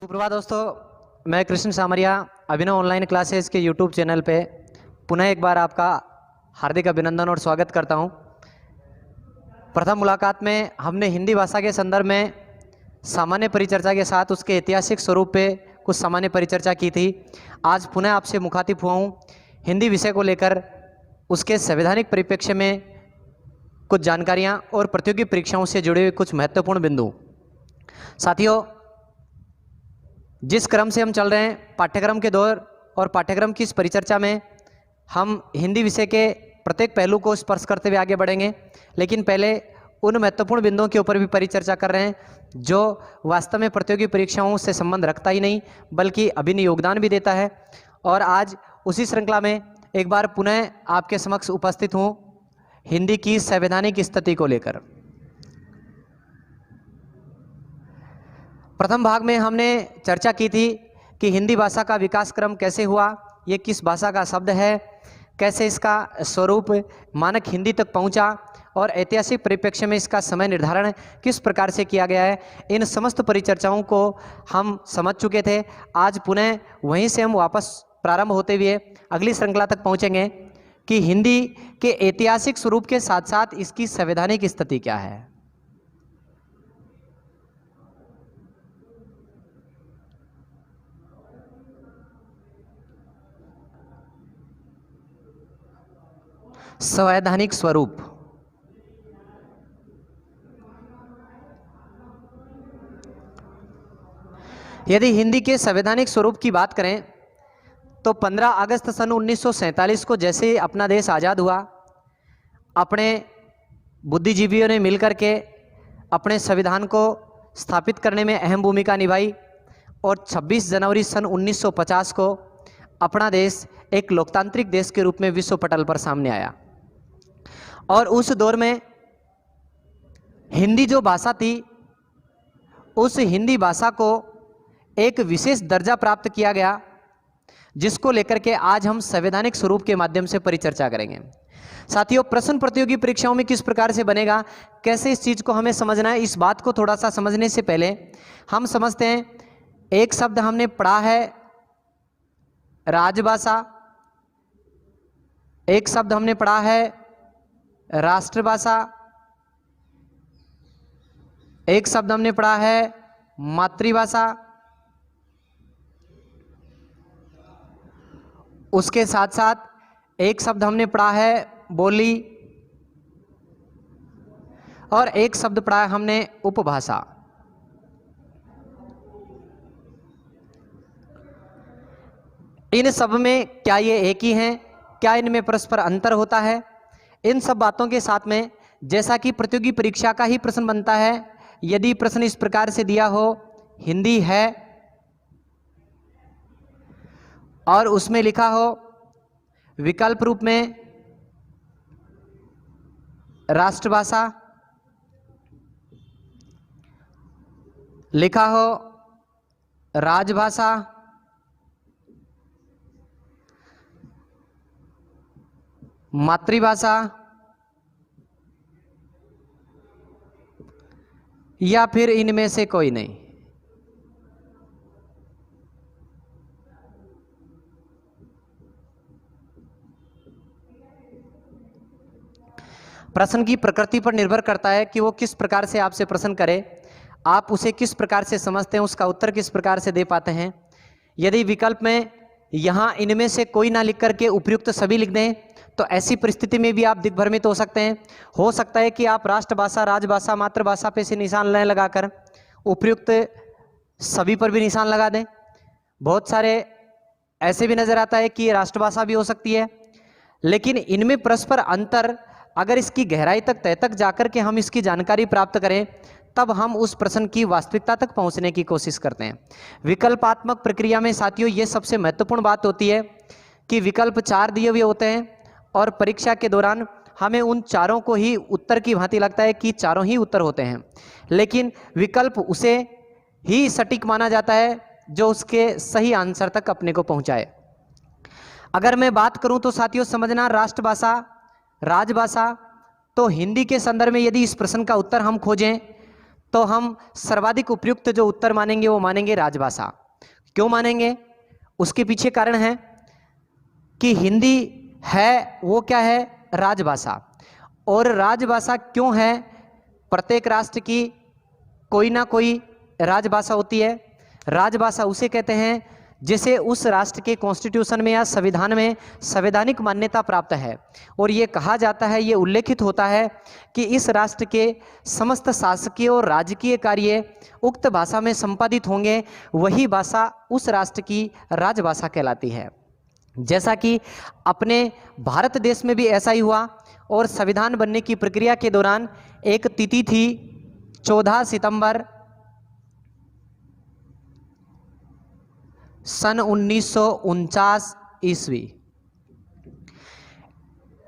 सुप्रभात दोस्तों, मैं कृष्ण सामरिया अभिनव ऑनलाइन क्लासेस के यूट्यूब चैनल पे पुनः एक बार आपका हार्दिक अभिनंदन और स्वागत करता हूं। प्रथम मुलाकात में हमने हिंदी भाषा के संदर्भ में सामान्य परिचर्चा के साथ उसके ऐतिहासिक स्वरूप पे कुछ सामान्य परिचर्चा की थी। आज पुनः आपसे मुखातिब हुआ हूँ हिंदी विषय को लेकर, उसके संवैधानिक परिप्रेक्ष्य में कुछ जानकारियाँ और प्रतियोगी परीक्षाओं से जुड़े हुए कुछ महत्वपूर्ण बिंदु। साथियों, जिस क्रम से हम चल रहे हैं पाठ्यक्रम के दौर और पाठ्यक्रम की इस परिचर्चा में हम हिंदी विषय के प्रत्येक पहलू को स्पर्श करते हुए आगे बढ़ेंगे, लेकिन पहले उन महत्वपूर्ण बिंदुओं के ऊपर भी परिचर्चा कर रहे हैं जो वास्तव में प्रतियोगी परीक्षाओं से संबंध रखता ही नहीं बल्कि अभिन्न योगदान भी देता है। और आज उसी श्रृंखला में एक बार पुनः आपके समक्ष उपस्थित हूँ हिंदी की संवैधानिक स्थिति को लेकर। प्रथम भाग में हमने चर्चा की थी कि हिंदी भाषा का विकास क्रम कैसे हुआ, ये किस भाषा का शब्द है, कैसे इसका स्वरूप मानक हिंदी तक पहुंचा और ऐतिहासिक परिप्रेक्ष्य में इसका समय निर्धारण किस प्रकार से किया गया है। इन समस्त परिचर्चाओं को हम समझ चुके थे। आज पुनः वहीं से हम वापस प्रारंभ होते हुए अगली श्रृंखला तक पहुंचेंगे कि हिंदी के ऐतिहासिक स्वरूप के साथ साथ इसकी संवैधानिक स्थिति क्या है। संवैधानिक स्वरूप यदि हिंदी के संवैधानिक स्वरूप की बात करें तो 15 अगस्त सन 1947 को जैसे ही अपना देश आज़ाद हुआ, अपने बुद्धिजीवियों ने मिलकर के अपने संविधान को स्थापित करने में अहम भूमिका निभाई और 26 जनवरी सन 1950 को अपना देश एक लोकतांत्रिक देश के रूप में विश्व पटल पर सामने आया। और उस दौर में हिंदी जो भाषा थी, उस हिंदी भाषा को एक विशेष दर्जा प्राप्त किया गया, जिसको लेकर के आज हम संवैधानिक स्वरूप के माध्यम से परिचर्चा करेंगे। साथियों, प्रश्न प्रतियोगी परीक्षाओं में किस प्रकार से बनेगा, कैसे इस चीज़ को हमें समझना है, इस बात को थोड़ा सा समझने से पहले हम समझते हैं एक शब्द हमने पढ़ा है राजभाषा, एक शब्द हमने पढ़ा है राष्ट्रभाषा, एक शब्द हमने पढ़ा है मातृभाषा, उसके साथ साथ एक शब्द हमने पढ़ा है बोली और एक शब्द पढ़ा है हमने उपभाषा। इन सब में क्या ये एक ही हैं, क्या इनमें परस्पर अंतर होता है? इन सब बातों के साथ में जैसा कि प्रतियोगी परीक्षा का ही प्रश्न बनता है, यदि प्रश्न इस प्रकार से दिया हो हिंदी है और उसमें लिखा हो विकल्प रूप में राष्ट्रभाषा, लिखा हो राजभाषा, मातृभाषा या फिर इनमें से कोई नहीं, प्रश्न की प्रकृति पर निर्भर करता है कि वो किस प्रकार से आपसे प्रश्न करे, आप उसे किस प्रकार से समझते हैं, उसका उत्तर किस प्रकार से दे पाते हैं। यदि विकल्प में यहाँ इनमें से कोई ना लिख करके उपयुक्त सभी लिख दें तो ऐसी परिस्थिति में भी आप दिग्भ्रमित हो सकते हैं। हो सकता है कि आप राष्ट्रभाषा, राजभाषा, मातृभाषा पे से निशान न लगाकर उपयुक्त सभी पर भी निशान लगा दें। बहुत सारे ऐसे भी नजर आता है कि ये राष्ट्रभाषा भी हो सकती है, लेकिन इनमें परस्पर अंतर अगर इसकी गहराई तक तय तक जाकर के हम इसकी जानकारी प्राप्त करें तब हम उस प्रश्न की वास्तविकता तक पहुंचने की कोशिश करते हैं। विकल्पात्मक प्रक्रिया में साथियों ये सबसे महत्वपूर्ण बात होती है कि विकल्प 4 दिए हुए होते हैं और परीक्षा के दौरान हमें उन चारों को ही उत्तर की भांति लगता है कि चारों ही उत्तर होते हैं, लेकिन विकल्प उसे ही सटीक माना जाता है जो उसके सही आंसर तक अपने को पहुंचाए। अगर मैं बात करूं तो साथियों समझना, राष्ट्रभाषा, राजभाषा, तो हिंदी के संदर्भ में यदि इस प्रश्न का उत्तर हम खोजें तो हम सर्वाधिक उपयुक्त जो उत्तर मानेंगे वो मानेंगे राजभाषा। क्यों मानेंगे? उसके पीछे कारण है कि हिंदी है वो क्या है? राजभाषा। और राजभाषा क्यों है? प्रत्येक राष्ट्र की कोई ना कोई राजभाषा होती है। राजभाषा उसे कहते हैं जिसे उस राष्ट्र के कॉन्स्टिट्यूशन में या संविधान में संवैधानिक मान्यता प्राप्त है, और ये कहा जाता है, ये उल्लेखित होता है कि इस राष्ट्र के समस्त शासकीय और राजकीय कार्य उक्त भाषा में संपादित होंगे, वही भाषा उस राष्ट्र की राजभाषा कहलाती है। जैसा कि अपने भारत देश में भी ऐसा ही हुआ, और संविधान बनने की प्रक्रिया के दौरान एक तिथि थी 14 सितंबर सन 1949 ईस्वी।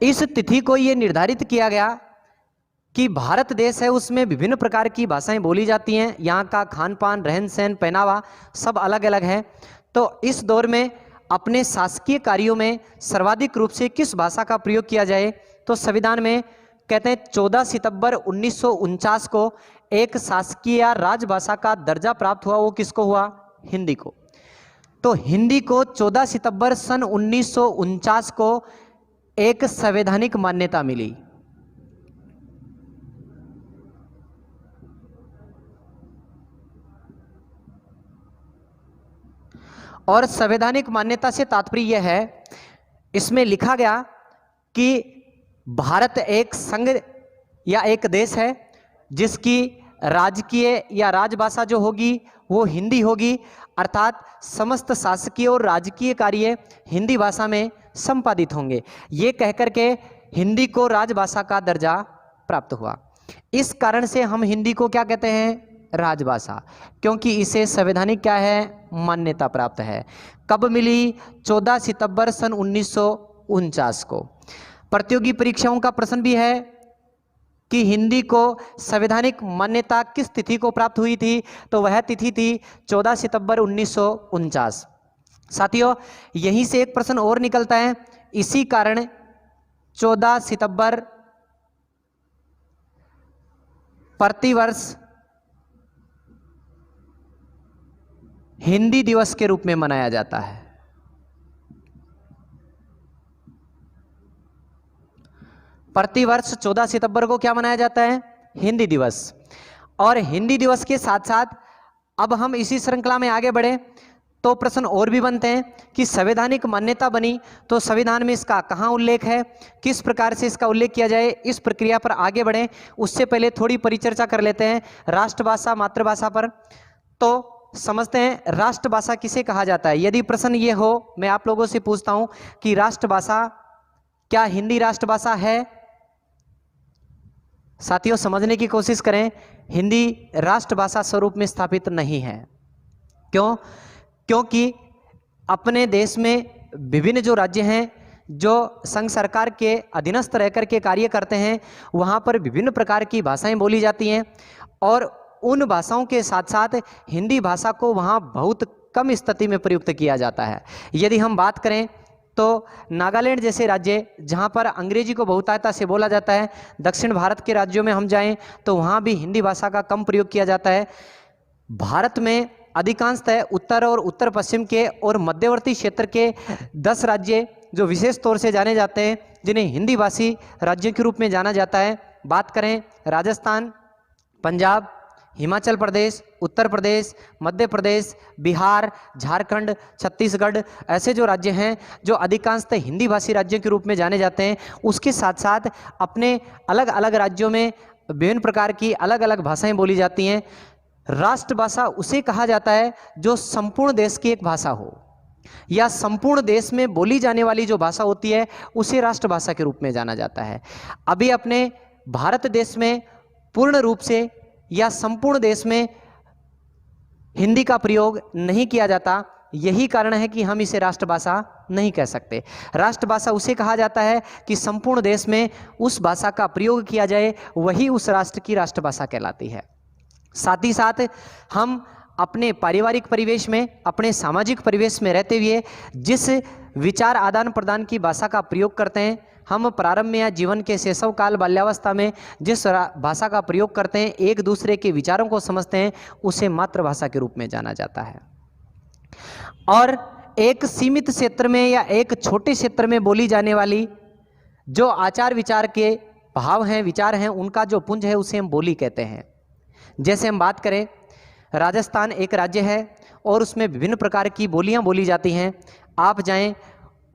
इस तिथि को यह निर्धारित किया गया कि भारत देश है उसमें विभिन्न प्रकार की भाषाएं बोली जाती हैं, यहाँ का खान पान, रहन सहन, पहनावा सब अलग अलग है। तो इस दौर में अपने शासकीय कार्यों में सर्वाधिक रूप से किस भाषा का प्रयोग किया जाए, तो संविधान में कहते हैं 14 सितंबर 1949 को एक शासकीय राजभाषा का दर्जा प्राप्त हुआ। वो किसको हुआ? हिंदी को। तो हिंदी को 14 सितंबर सन 1949 को एक संवैधानिक मान्यता मिली। और संवैधानिक मान्यता से तात्पर्य यह है, इसमें लिखा गया कि भारत एक संघ या एक देश है जिसकी राजकीय या राजभाषा जो होगी वो हिंदी होगी, अर्थात समस्त शासकीय और राजकीय कार्य हिंदी भाषा में संपादित होंगे। ये कहकर के हिंदी को राजभाषा का दर्जा प्राप्त हुआ। इस कारण से हम हिंदी को क्या कहते हैं? राजभाषा, क्योंकि इसे संवैधानिक क्या है? मान्यता प्राप्त है। कब मिली? 14 सितंबर सन 1949 को। प्रतियोगी परीक्षाओं का प्रश्न भी है कि हिंदी को संवैधानिक मान्यता किस तिथि को प्राप्त हुई थी, तो वह तिथि थी 14 सितंबर 1949। साथियों, यहीं से एक प्रश्न और निकलता है। इसी कारण 14 सितंबर प्रतिवर्ष हिंदी दिवस के रूप में मनाया जाता है। प्रतिवर्ष 14 सितंबर को क्या मनाया जाता है? हिंदी दिवस। और हिंदी दिवस के साथ साथ अब हम इसी श्रृंखला में आगे बढ़े तो प्रश्न और भी बनते हैं कि संवैधानिक मान्यता बनी तो संविधान में इसका कहाँ उल्लेख है, किस प्रकार से इसका उल्लेख किया जाए। इस प्रक्रिया पर आगे बढ़ें उससे पहले थोड़ी परिचर्चा कर लेते हैं राष्ट्रभाषा मातृभाषा पर। तो समझते हैं राष्ट्रभाषा किसे कहा जाता है। यदि प्रश्न ये हो, मैं आप लोगों से पूछता हूं कि राष्ट्रभाषा क्या हिंदी राष्ट्रभाषा है? साथियों, समझने की कोशिश करें, हिंदी राष्ट्रभाषा स्वरूप में स्थापित नहीं है। क्यों? क्योंकि अपने देश में विभिन्न जो राज्य हैं जो संघ सरकार के अधीनस्थ रहकर के कार्य करते हैं, वहाँ पर विभिन्न प्रकार की भाषाएं बोली जाती हैं, और उन भाषाओं के साथ साथ हिंदी भाषा को वहाँ बहुत कम स्थिति में प्रयुक्त किया जाता है। यदि हम बात करें तो नागालैंड जैसे राज्य जहाँ पर अंग्रेजी को बहुतायता से बोला जाता है, दक्षिण भारत के राज्यों में हम जाएं तो वहाँ भी हिंदी भाषा का कम प्रयोग किया जाता है। भारत में अधिकांशतः उत्तर और उत्तर पश्चिम के और मध्यवर्ती क्षेत्र के 10 राज्य जो विशेष तौर से जाने जाते हैं, जिन्हें हिंदी भाषी राज्यों के रूप में जाना जाता है। बात करें राजस्थान, पंजाब, हिमाचल प्रदेश, उत्तर प्रदेश, मध्य प्रदेश, बिहार, झारखंड, छत्तीसगढ़, ऐसे जो राज्य हैं जो अधिकांशतः हिंदी भाषी राज्यों के रूप में जाने जाते हैं, उसके साथ साथ अपने अलग अलग राज्यों में विभिन्न प्रकार की अलग अलग भाषाएं बोली जाती हैं। राष्ट्रभाषा उसे कहा जाता है जो संपूर्ण देश की एक भाषा हो, या संपूर्ण देश में बोली जाने वाली जो भाषा होती है उसे राष्ट्रभाषा के रूप में जाना जाता है। अभी अपने भारत देश में पूर्ण रूप से या संपूर्ण देश में हिंदी का प्रयोग नहीं किया जाता। यही कारण है कि हम इसे राष्ट्रभाषा नहीं कह सकते। राष्ट्रभाषा उसे कहा जाता है कि संपूर्ण देश में उस भाषा का प्रयोग किया जाए, वही उस राष्ट्र की राष्ट्रभाषा कहलाती है। साथ ही साथ हम अपने पारिवारिक परिवेश में, अपने सामाजिक परिवेश में रहते हुए जिस विचार आदान प्रदान की भाषा का प्रयोग करते हैं हम प्रारंभ में या जीवन के शैशव काल बाल्यावस्था में जिस भाषा का प्रयोग करते हैं, एक दूसरे के विचारों को समझते हैं, उसे मातृभाषा के रूप में जाना जाता है। और एक सीमित क्षेत्र में या एक छोटे क्षेत्र में बोली जाने वाली जो आचार विचार के भाव हैं, विचार हैं, उनका जो पुंज है उसे हम बोली कहते हैं। जैसे हम बात करें, राजस्थान एक राज्य है और उसमें विभिन्न प्रकार की बोलियां बोली जाती हैं। आप जाएं,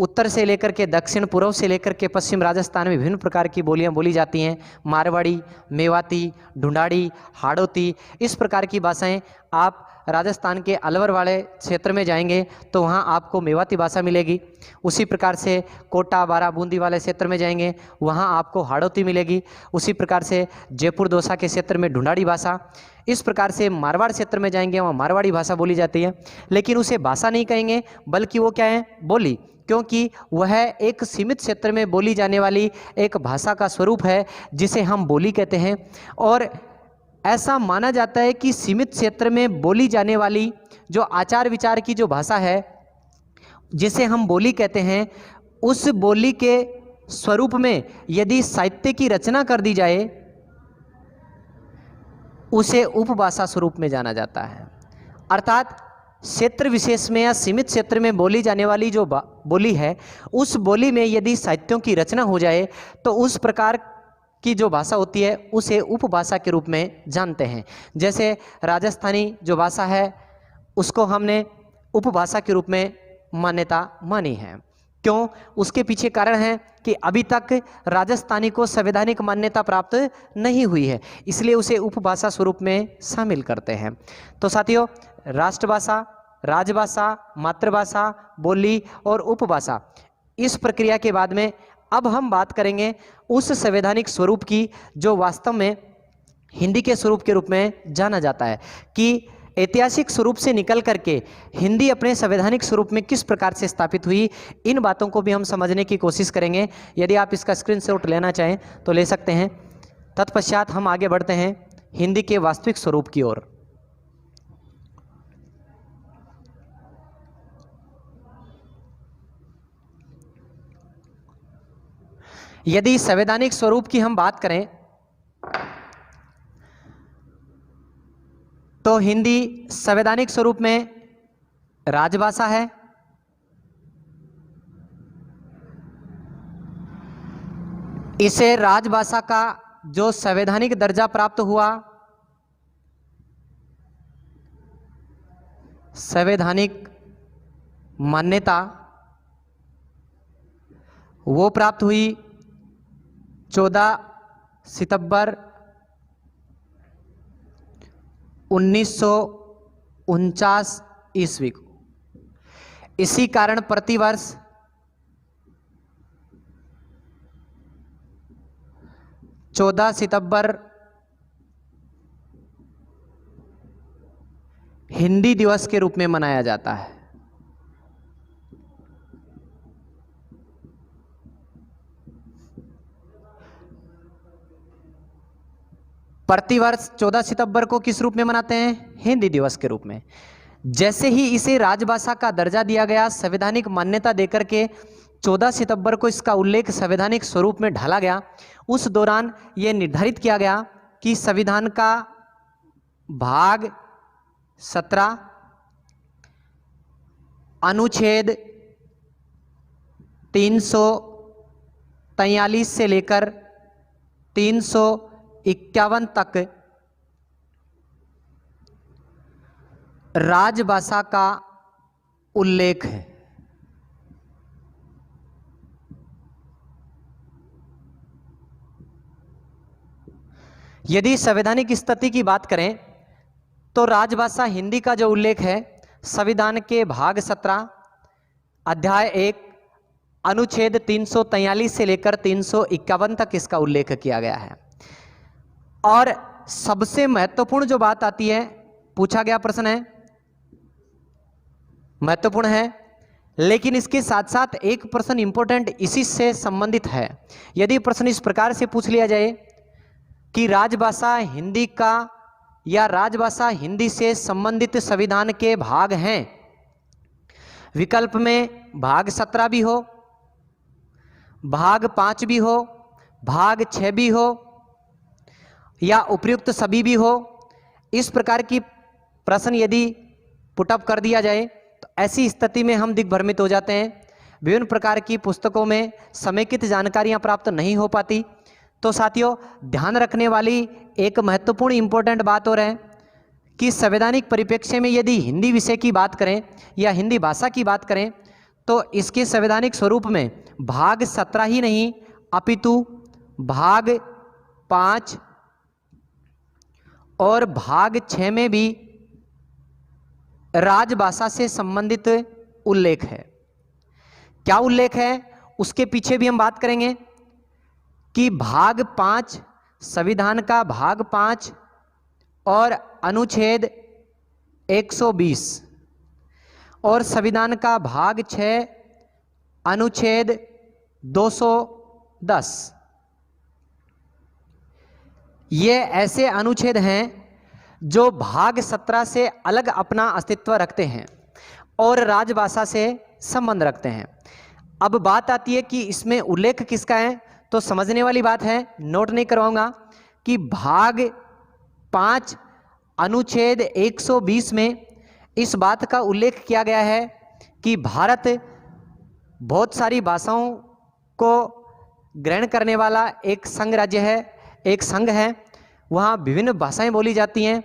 उत्तर से लेकर के दक्षिण, पूर्व से लेकर के पश्चिम राजस्थान में विभिन्न प्रकार की बोलियां बोली जाती हैं। मारवाड़ी, मेवाती, ढूंढाड़ी, हाड़ौती, इस प्रकार की भाषाएं। आप राजस्थान के अलवर वाले क्षेत्र में जाएंगे तो वहाँ आपको मेवाती भाषा मिलेगी। उसी प्रकार से कोटा, बारा, बूंदी वाले क्षेत्र में जाएंगे, वहाँ आपको हाड़ौती मिलेगी। उसी प्रकार से जयपुर, दौसा के क्षेत्र में ढूंढाड़ी भाषा। इस प्रकार से मारवाड़ क्षेत्र में जाएंगे, वहाँ मारवाड़ी भाषा बोली जाती है। लेकिन उसे भाषा नहीं कहेंगे, बल्कि वो क्या है, बोली, क्योंकि वह एक सीमित क्षेत्र में बोली जाने वाली एक भाषा का स्वरूप है जिसे हम बोली कहते हैं। और ऐसा माना जाता है कि सीमित क्षेत्र में बोली जाने वाली जो आचार विचार की जो भाषा है जिसे हम बोली कहते हैं, उस बोली के स्वरूप में यदि साहित्य की रचना कर दी जाए उसे उपभाषा स्वरूप में जाना जाता है। अर्थात क्षेत्र विशेष में या सीमित क्षेत्र में बोली जाने वाली जो बोली है, उस बोली में यदि साहित्यों की रचना हो जाए तो उस प्रकार की जो भाषा होती है उसे उपभाषा के रूप में जानते हैं। जैसे राजस्थानी जो भाषा है उसको हमने उपभाषा के रूप में मान्यता मानी है। क्यों? उसके पीछे कारण है कि अभी तक राजस्थानी को संवैधानिक मान्यता प्राप्त नहीं हुई है, इसलिए उसे उपभाषा स्वरूप में शामिल करते हैं। तो साथियों, राष्ट्रभाषा, राजभाषा, मातृभाषा, बोली और उपभाषा, इस प्रक्रिया के बाद में अब हम बात करेंगे उस संवैधानिक स्वरूप की जो वास्तव में हिंदी के स्वरूप के रूप में जाना जाता है, कि ऐतिहासिक स्वरूप से निकल करके हिंदी अपने संवैधानिक स्वरूप में किस प्रकार से स्थापित हुई। इन बातों को भी हम समझने की कोशिश करेंगे। यदि आप इसका स्क्रीनशॉट लेना चाहें तो ले सकते हैं। तत्पश्चात हम आगे बढ़ते हैं हिंदी के वास्तविक स्वरूप की ओर। यदि संवैधानिक स्वरूप की हम बात करें तो हिंदी संवैधानिक स्वरूप में राजभाषा है। इसे राजभाषा का जो संवैधानिक दर्जा प्राप्त हुआ, संवैधानिक मान्यता, वो प्राप्त हुई 14 सितंबर 1949 ईस्वी को। इसी कारण प्रतिवर्ष 14 सितंबर हिंदी दिवस के रूप में मनाया जाता है। प्रतिवर्ष 14 सितंबर को किस रूप में मनाते हैं? हिंदी दिवस के रूप में। जैसे ही इसे राजभाषा का दर्जा दिया गया, संवैधानिक मान्यता देकर के 14 सितंबर को इसका उल्लेख संवैधानिक स्वरूप में ढाला गया। उस दौरान यह निर्धारित किया गया कि संविधान का भाग 17 अनुच्छेद 343 से लेकर 351 तक राजभाषा का उल्लेख है। यदि संवैधानिक स्थिति की बात करें तो राजभाषा हिंदी का जो उल्लेख है, संविधान के भाग 17 अध्याय 1 अनुच्छेद 343 से लेकर 351 तक इसका उल्लेख किया गया है। और सबसे महत्वपूर्ण जो बात आती है, पूछा गया प्रश्न है, महत्वपूर्ण है, लेकिन इसके साथ साथ एक प्रश्न इंपॉर्टेंट इसी से संबंधित है। यदि प्रश्न इस प्रकार से पूछ लिया जाए कि राजभाषा हिंदी का या राजभाषा हिंदी से संबंधित संविधान के भाग हैं, विकल्प में भाग 17 भी हो, भाग 5 भी हो, भाग 6 भी हो या उपयुक्त सभी भी हो, इस प्रकार की प्रश्न यदि पुटअप कर दिया जाए तो ऐसी स्थिति में हम दिग्भ्रमित हो जाते हैं। विभिन्न प्रकार की पुस्तकों में समेकित जानकारियां प्राप्त नहीं हो पाती। तो साथियों, ध्यान रखने वाली एक महत्वपूर्ण इंपॉर्टेंट बात और है कि संवैधानिक परिप्रेक्ष्य में यदि हिंदी विषय की बात करें या हिंदी भाषा की बात करें तो इसके संवैधानिक स्वरूप में भाग 17 ही नहीं अपितु भाग 5 और भाग 6 में भी राजभाषा से संबंधित उल्लेख है। क्या उल्लेख है उसके पीछे भी हम बात करेंगे कि भाग 5 संविधान का भाग 5 और अनुच्छेद 120 और संविधान का भाग 6 अनुच्छेद 210, ये ऐसे अनुच्छेद हैं जो भाग 17 से अलग अपना अस्तित्व रखते हैं और राजभाषा से संबंध रखते हैं। अब बात आती है कि इसमें उल्लेख किसका है, तो समझने वाली बात है, नोट नहीं करवाऊंगा कि भाग 5 अनुच्छेद 120 में इस बात का उल्लेख किया गया है कि भारत बहुत सारी भाषाओं को ग्रहण करने वाला एक संघ राज्य है, एक संघ है। वहाँ विभिन्न भाषाएं बोली जाती हैं।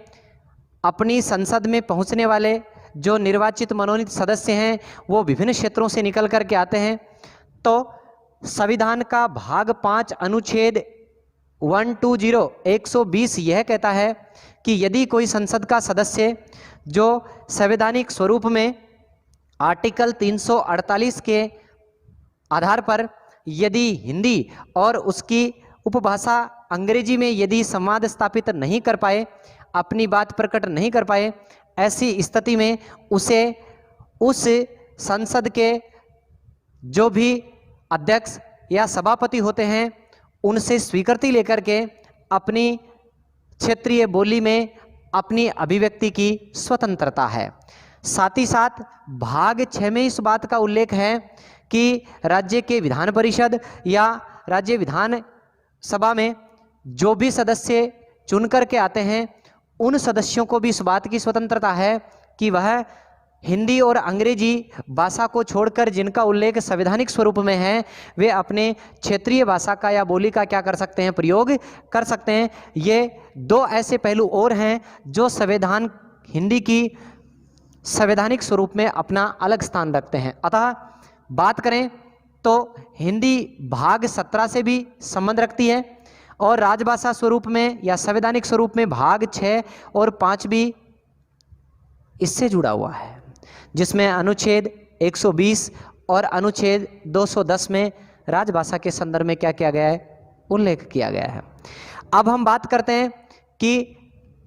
अपनी संसद में पहुँचने वाले जो निर्वाचित मनोनीत सदस्य हैं वो विभिन्न क्षेत्रों से निकल कर के आते हैं। तो संविधान का भाग 5 अनुच्छेद 120 यह कहता है कि यदि कोई संसद का सदस्य जो संवैधानिक स्वरूप में आर्टिकल 348 के आधार पर यदि हिंदी और उसकी उपभाषा अंग्रेजी में यदि संवाद स्थापित नहीं कर पाए, अपनी बात प्रकट नहीं कर पाए, ऐसी स्थिति में उसे उस संसद के जो भी अध्यक्ष या सभापति होते हैं उनसे स्वीकृति लेकर के अपनी क्षेत्रीय बोली में अपनी अभिव्यक्ति की स्वतंत्रता है। साथ ही साथ भाग 6 में इस बात का उल्लेख है कि राज्य के विधान परिषद या राज्य विधान सभा में जो भी सदस्य चुन करके आते हैं उन सदस्यों को भी इस बात की स्वतंत्रता है कि वह हिंदी और अंग्रेजी भाषा को छोड़कर जिनका उल्लेख संवैधानिक स्वरूप में है वे अपने क्षेत्रीय भाषा का या बोली का क्या कर सकते हैं, प्रयोग कर सकते हैं। ये दो ऐसे पहलू और हैं जो संविधान हिंदी की संवैधानिक स्वरूप में अपना अलग स्थान रखते हैं। अतः बात करें तो हिंदी भाग 17 से भी संबंध रखती है और राजभाषा स्वरूप में या संवैधानिक स्वरूप में भाग 6 और 5 भी इससे जुड़ा हुआ है, जिसमें अनुच्छेद 120 और अनुच्छेद 210 में राजभाषा के संदर्भ में क्या किया गया है, उल्लेख किया गया है। अब हम बात करते हैं कि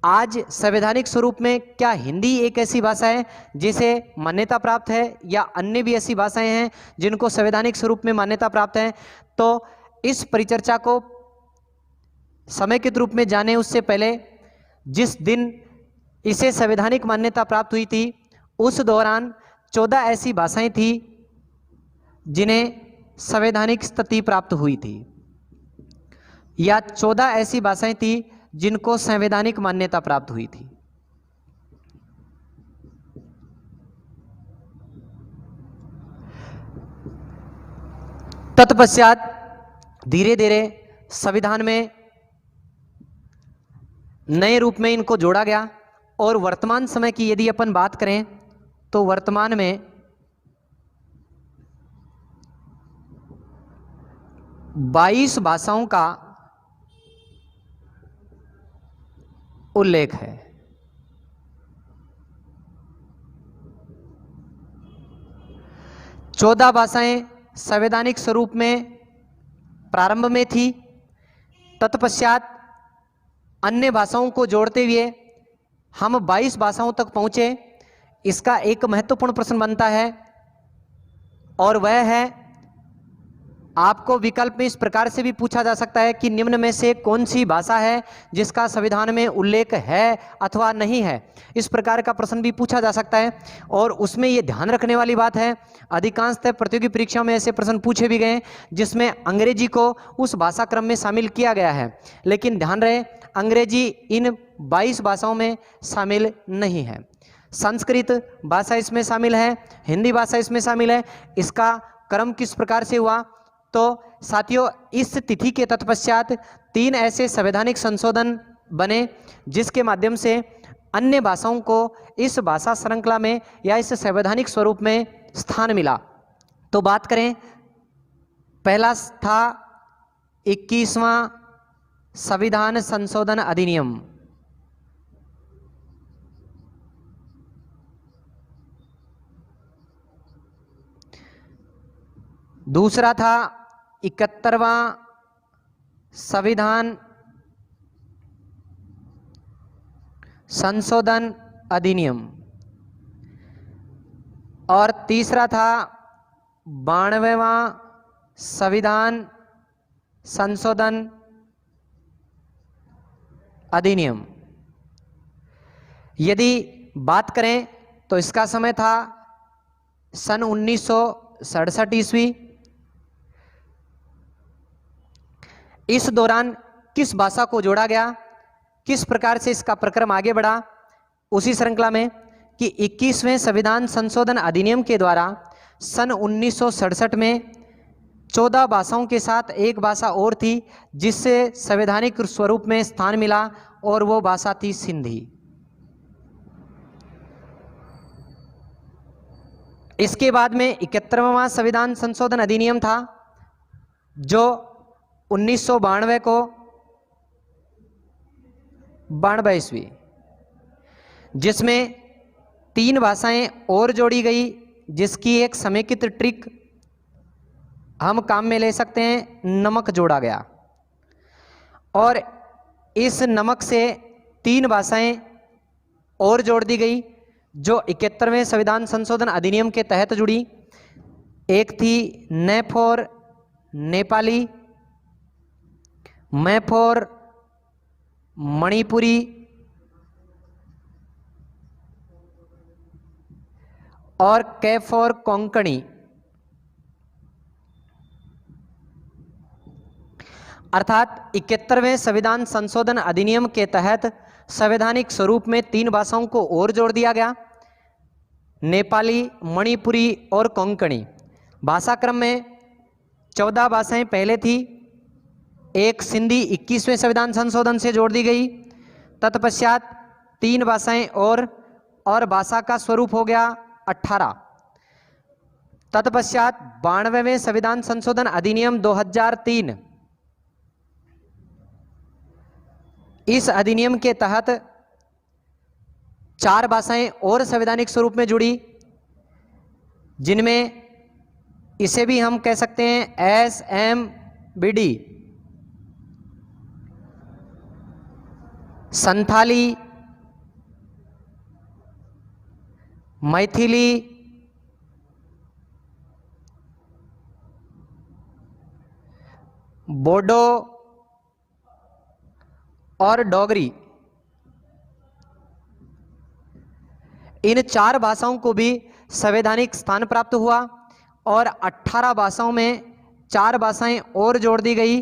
आज संवैधानिक स्वरूप में क्या हिंदी एक ऐसी भाषा है जिसे मान्यता प्राप्त है या अन्य भी ऐसी भाषाएं हैं जिनको संवैधानिक स्वरूप में मान्यता प्राप्त है। तो इस परिचर्चा को समेकित रूप में जाने उससे पहले जिस दिन इसे संवैधानिक मान्यता प्राप्त हुई थी उस दौरान 14 ऐसी भाषाएं थी जिन्हें संवैधानिक स्थिति प्राप्त हुई थी या 14 ऐसी भाषाएं थी जिनको संवैधानिक मान्यता प्राप्त हुई थी। तत्पश्चात धीरे धीरे संविधान में नए रूप में इनको जोड़ा गया और वर्तमान समय की यदि अपन बात करें तो वर्तमान में 22 भाषाओं का उल्लेख है। चौदह भाषाएं संवैधानिक स्वरूप में प्रारंभ में थी, तत्पश्चात अन्य भाषाओं को जोड़ते हुए हम 22 भाषाओं तक पहुंचे। इसका एक महत्वपूर्ण प्रश्न बनता है और वह है आपको विकल्प में इस प्रकार से भी पूछा जा सकता है कि निम्न में से कौन सी भाषा है जिसका संविधान में उल्लेख है अथवा नहीं है। इस प्रकार का प्रश्न भी पूछा जा सकता है। और उसमें ये ध्यान रखने वाली बात है, अधिकांशतः प्रतियोगी परीक्षाओं में ऐसे प्रश्न पूछे भी गए जिसमें अंग्रेजी को उस भाषा क्रम में शामिल किया गया है, लेकिन ध्यान रहे अंग्रेजी इन 22 भाषाओं में शामिल नहीं है। संस्कृत भाषा इसमें शामिल है, हिंदी भाषा इसमें शामिल है। इसका क्रम किस प्रकार से हुआ, तो साथियों इस तिथि के तत्पश्चात 3 ऐसे संवैधानिक संशोधन बने जिसके माध्यम से अन्य भाषाओं को इस भाषा श्रृंखला में या इस संवैधानिक स्वरूप में स्थान मिला। तो बात करें, पहला था 21वां संविधान संशोधन अधिनियम, दूसरा था 71वां संविधान संशोधन अधिनियम और तीसरा था 92वां संविधान संशोधन अधिनियम। यदि बात करें तो इसका समय था सन 1967 ईस्वी। इस दौरान किस भाषा को जोड़ा गया, किस प्रकार से इसका प्रक्रम आगे बढ़ा, उसी श्रृंखला में कि 21वें संविधान संशोधन अधिनियम के द्वारा सन 1967 में 14 भाषाओं के साथ एक भाषा और थी जिससे संवैधानिक स्वरूप में स्थान मिला और वो भाषा थी सिंधी। इसके बाद में 71वां संविधान संशोधन अधिनियम था जो 1992 को 92 ईस्वी, जिसमें 3 भाषाएं और जोड़ी गई जिसकी एक समेकित ट्रिक हम काम में ले सकते हैं, नमक जोड़ा गया। और इस नमक से 3 भाषाएं और जोड़ दी गई जो 71वें संविधान संशोधन अधिनियम के तहत जुड़ी। एक थी न फॉर नेपाली, मैं फॉर मणिपुरी और कै फॉर कोंकणी। अर्थात 71वें संविधान संशोधन अधिनियम के तहत संवैधानिक स्वरूप में 3 भाषाओं को और जोड़ दिया गया, नेपाली, मणिपुरी और कोंकणी। भाषा क्रम में 14 भाषाएं पहले थी, एक सिंधी 21वें संविधान संशोधन से जोड़ दी गई, तत्पश्चात 3 भाषाएं और भाषा का स्वरूप हो गया 18। तत्पश्चात 92वें संविधान संशोधन अधिनियम 2003, इस अधिनियम के तहत 4 भाषाएं और संवैधानिक स्वरूप में जुड़ी जिनमें इसे भी हम कह सकते हैं SMBD, संथाली, मैथिली, बोडो और डोगरी। इन 4 भाषाओं को भी संवैधानिक स्थान प्राप्त हुआ और 18 भाषाओं में 4 भाषाएं और जोड़ दी गई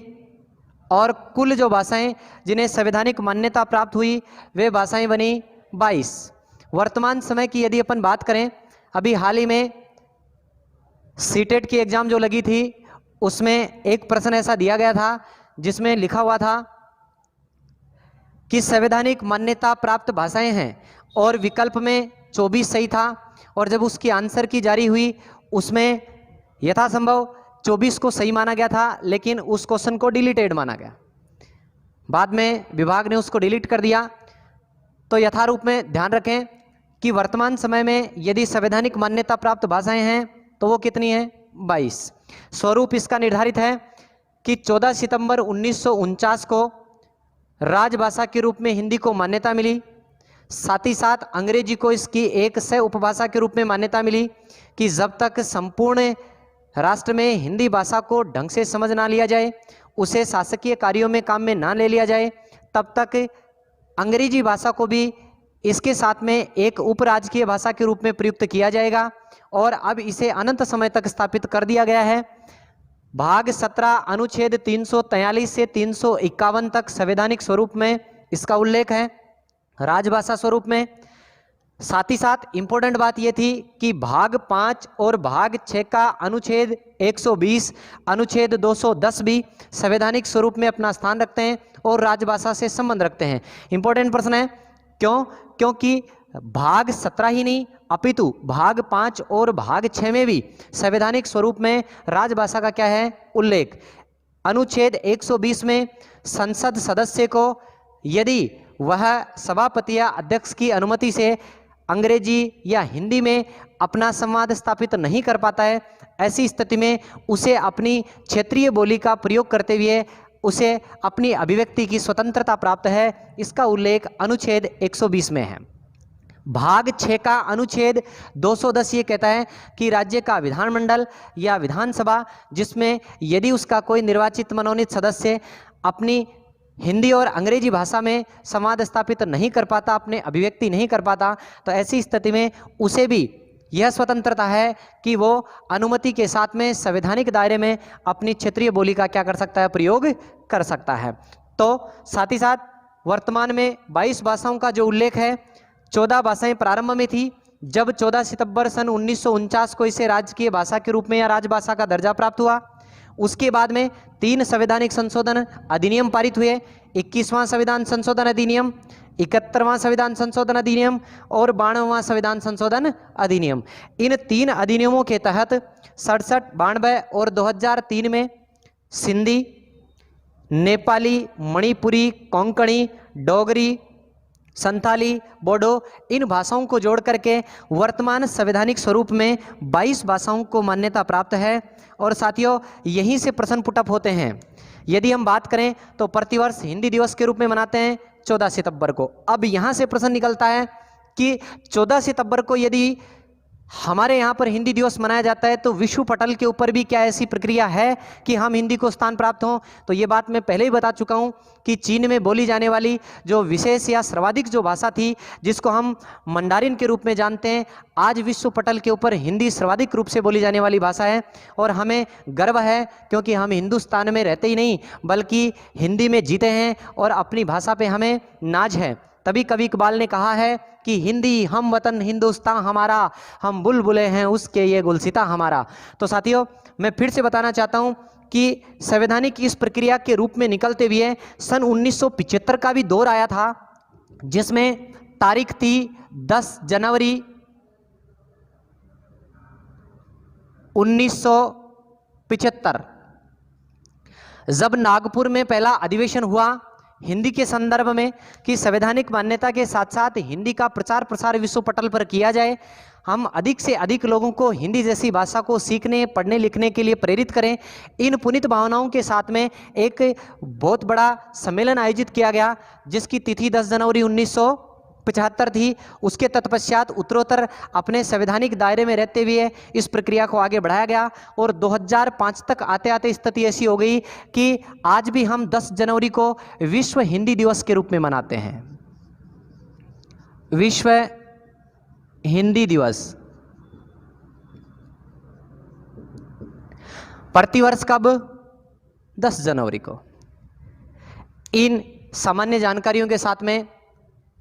और कुल जो भाषाएं जिन्हें संवैधानिक मान्यता प्राप्त हुई वे भाषाएं बनी 22। वर्तमान समय की यदि अपन बात करें, अभी हाल ही में सीटेट की एग्जाम जो लगी थी उसमें एक प्रश्न ऐसा दिया गया था जिसमें लिखा हुआ था कि संवैधानिक मान्यता प्राप्त भाषाएं हैं और विकल्प में 24 सही था और जब उसकी आंसर की जारी हुई उसमें यथासंभव 24 को सही माना गया था लेकिन उस क्वेश्चन को डिलीटेड माना गया। बाद में विभाग ने उसको डिलीट कर दिया। तो यथारूप में ध्यान रखें कि वर्तमान समय में यदि संवैधानिक मान्यता प्राप्त भाषाएं हैं तो वो कितनी हैं? 22। स्वरूप इसका निर्धारित है कि 14 सितंबर 1949 को राजभाषा के रूप में हिंदी को मान्यता मिली, साथ ही साथ अंग्रेजी को इसकी एक सह उपभाषा के रूप में मान्यता मिली कि जब तक संपूर्ण राष्ट्र में हिंदी भाषा को ढंग से समझ ना लिया जाए, उसे शासकीय कार्यों में काम में ना ले लिया जाए, तब तक अंग्रेजी भाषा को भी इसके साथ में एक उपराजकीय भाषा के रूप में प्रयुक्त किया जाएगा और अब इसे अनंत समय तक स्थापित कर दिया गया है। भाग 17 अनुच्छेद 343 से 351 तक संवैधानिक स्वरूप में इसका उल्लेख है राजभाषा स्वरूप में। साथ ही साथ इंपॉर्टेंट बात यह थी कि भाग 5 और भाग 6 का अनुच्छेद 120, अनुच्छेद 210 भी संवैधानिक स्वरूप में अपना स्थान रखते हैं और राजभाषा से संबंध रखते हैं। इंपॉर्टेंट प्रश्न है, क्यों? क्योंकि भाग 17 ही नहीं अपितु भाग 5 और भाग 6 में भी संवैधानिक स्वरूप में राजभाषा का क्या है उल्लेख। अनुच्छेद 120 में संसद सदस्य को यदि वह सभापति या अध्यक्ष की अनुमति से अंग्रेजी या हिंदी में अपना संवाद स्थापित नहीं कर पाता है, ऐसी स्थिति में उसे अपनी क्षेत्रीय बोली का प्रयोग करते हुए उसे अपनी अभिव्यक्ति की स्वतंत्रता प्राप्त है। इसका उल्लेख अनुच्छेद 120 में है। भाग 6 का अनुच्छेद 210 ये कहता है कि राज्य का विधानमंडल या विधानसभा जिसमें यदि उसका कोई निर्वाचित मनोनीत सदस्य अपनी हिंदी और अंग्रेजी भाषा में संवाद स्थापित नहीं कर पाता, अपने अभिव्यक्ति नहीं कर पाता, तो ऐसी स्थिति में उसे भी यह स्वतंत्रता है कि वो अनुमति के साथ में संवैधानिक दायरे में अपनी क्षेत्रीय बोली का क्या कर सकता है, प्रयोग कर सकता है। तो साथ ही साथ वर्तमान में 22 भाषाओं का जो उल्लेख है, 14 भाषाएं प्रारंभ में थी। जब 14 सितंबर सन 1949 को इसे राजकीय भाषा के रूप में या राजभाषा का दर्जा प्राप्त हुआ। उसके बाद में 3 संवैधानिक संशोधन अधिनियम पारित हुए, 21वां संविधान संशोधन अधिनियम, 71वां संविधान संशोधन अधिनियम और 92वां संविधान संशोधन अधिनियम। इन 3 अधिनियमों के तहत 67, 92 और 2003 में सिंधी, नेपाली, मणिपुरी, कोंकणी, डोगरी, संथाली, बोडो इन भाषाओं को जोड़ करके वर्तमान संवैधानिक स्वरूप में 22 भाषाओं को मान्यता प्राप्त है। और साथियों, यहीं से प्रश्न पुटअप होते हैं। यदि हम बात करें तो प्रतिवर्ष हिंदी दिवस के रूप में मनाते हैं 14 सितंबर को। अब यहाँ से प्रश्न निकलता है कि 14 सितंबर को यदि हमारे यहाँ पर हिंदी दिवस मनाया जाता है तो विश्व पटल के ऊपर भी क्या ऐसी प्रक्रिया है कि हम हिंदी को स्थान प्राप्त हों? तो ये बात मैं पहले ही बता चुका हूँ कि चीन में बोली जाने वाली जो विशेष या सर्वाधिक जो भाषा थी जिसको हम मंडारिन के रूप में जानते हैं, आज विश्व पटल के ऊपर हिंदी सर्वाधिक रूप से बोली जाने वाली भाषा है। और हमें गर्व है क्योंकि हम हिंदुस्तान में रहते ही नहीं बल्कि हिंदी में जीते हैं और अपनी भाषा पे हमें नाज है। तभी कवि इकबाल ने कहा है कि हिंदी हम वतन हिंदुस्तान हमारा, हम बुलबुलें हैं उसके ये गुलसिता हमारा। तो साथियों, मैं फिर से बताना चाहता हूं कि संवैधानिक इस प्रक्रिया के रूप में निकलते हुए सन 1975 का भी दौर आया था जिसमें तारीख थी 10 जनवरी 1975, जब नागपुर में पहला अधिवेशन हुआ हिंदी के संदर्भ में कि संवैधानिक मान्यता के साथ साथ हिंदी का प्रचार प्रसार विश्व पटल पर किया जाए, हम अधिक से अधिक लोगों को हिंदी जैसी भाषा को सीखने, पढ़ने, लिखने के लिए प्रेरित करें। इन पुनीत भावनाओं के साथ में एक बहुत बड़ा सम्मेलन आयोजित किया गया जिसकी तिथि 10 जनवरी 1975 थी। उसके तत्पश्चात उत्तरोत्तर अपने संवैधानिक दायरे में रहते हुए इस प्रक्रिया को आगे बढ़ाया गया और 2005 तक आते आते स्थिति ऐसी हो गई कि आज भी हम 10 जनवरी को विश्व हिंदी दिवस के रूप में मनाते हैं। विश्व हिंदी दिवस प्रतिवर्ष कब? 10 जनवरी को। इन सामान्य जानकारियों के साथ में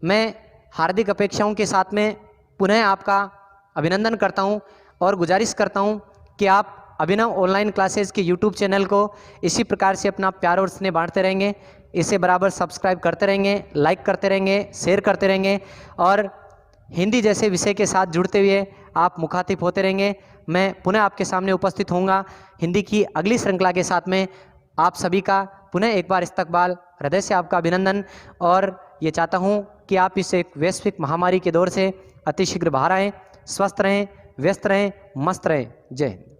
मैं हार्दिक अपेक्षाओं के साथ में पुनः आपका अभिनंदन करता हूं और गुजारिश करता हूं कि आप अभिनव ऑनलाइन क्लासेस के यूट्यूब चैनल को इसी प्रकार से अपना प्यार और स्नेह बांटते रहेंगे, इसे बराबर सब्सक्राइब करते रहेंगे, लाइक करते रहेंगे, शेयर करते रहेंगे और हिंदी जैसे विषय के साथ जुड़ते हुए आप मुखातिब होते रहेंगे। मैं पुनः आपके सामने उपस्थित होऊंगा हिंदी की अगली श्रृंखला के साथ में। आप सभी का पुनः एक बार इस्तकबाल, हृदय से आपका अभिनंदन और ये चाहता हूँ कि आप इस एक वैश्विक महामारी के दौर से अतिशीघ्र बाहर आएँ, स्वस्थ रहें, व्यस्त रहें, मस्त रहें। जय हिंद।